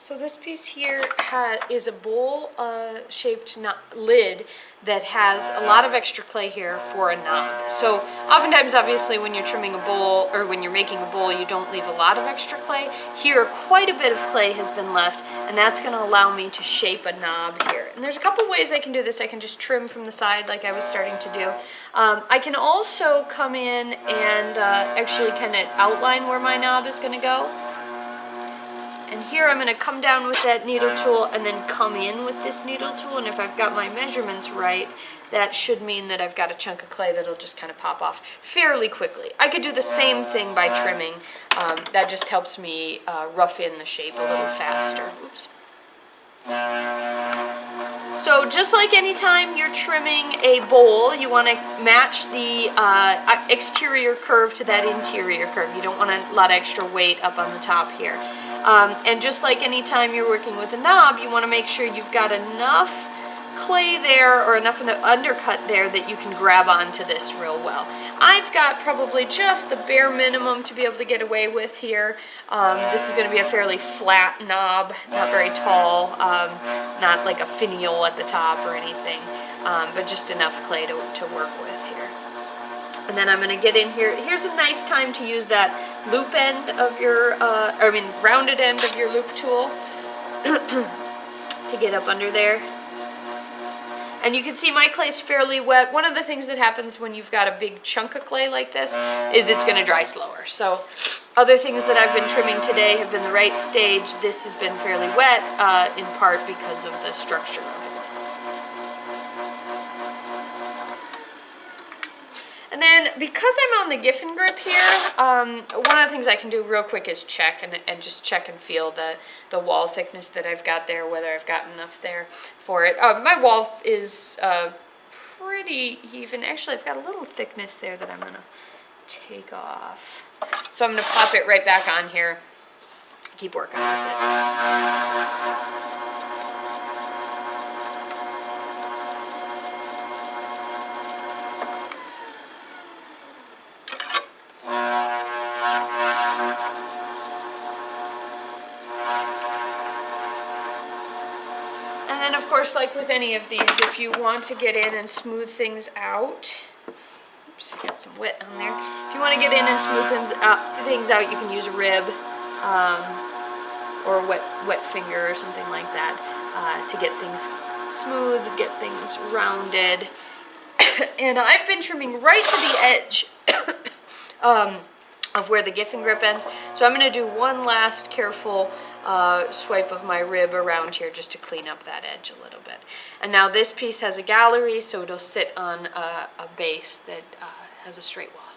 So this piece here is a bowl shaped lid that has a lot of extra clay here for a knob. So oftentimes, obviously, when you're trimming a bowl or when you're making a bowl, you don't leave a lot of extra clay. Here, quite a bit of clay has been left, and that's going to allow me to shape a knob here. And there's a couple ways I can do this. I can just trim from the side like I was starting to do. I can also come in and actually kind of outline where my knob is going to go. And here I'm going to come down with that needle tool and then come in with this needle tool, and if I've got my measurements right, that should mean that I've got a chunk of clay that'll just kind of pop off fairly quickly. I could do the same thing by trimming. That just helps me rough in the shape a little faster. Oops. So just like any time you're trimming a bowl, you want to match the exterior curve to that interior curve. You don't want a lot of extra weight up on the top here. And just like any time you're working with a knob, you want to make sure you've got enough clay there or enough in the undercut there that you can grab onto this real well. I've got probably just the bare minimum to be able to get away with here. This is going to be a fairly flat knob, not very tall, not like a finial at the top or anything, but just enough clay to work with here. And then I'm going to get in here. Here's a nice time to use that loop end of your, rounded end of your loop tool to get up under there. And you can see my clay's fairly wet. One of the things that happens when you've got a big chunk of clay like this is it's going to dry slower. So other things that I've been trimming today have been the right stage. This has been fairly wet, in part because of the structure of it. And then because I'm on the Giffen grip here, one of the things I can do real quick is check and just check and feel the wall thickness that I've got there, whether I've got enough there for it. My wall is pretty even. Actually, I've got a little thickness there that I'm going to take off. So I'm going to pop it right back on here. Keep working with it. And then, of course, like with any of these, if you want to get in and smooth things out, oops, I got some wet on there. If you want to get in and smooth things out, you can use a rib or a wet finger or something like that to get things smooth, get things rounded. And I've been trimming right to the edge of where the Giffen grip ends. So I'm going to do one last careful swipe of my rib around here just to clean up that edge a little bit. And now this piece has a gallery, so it'll sit on a base that has a straight wall.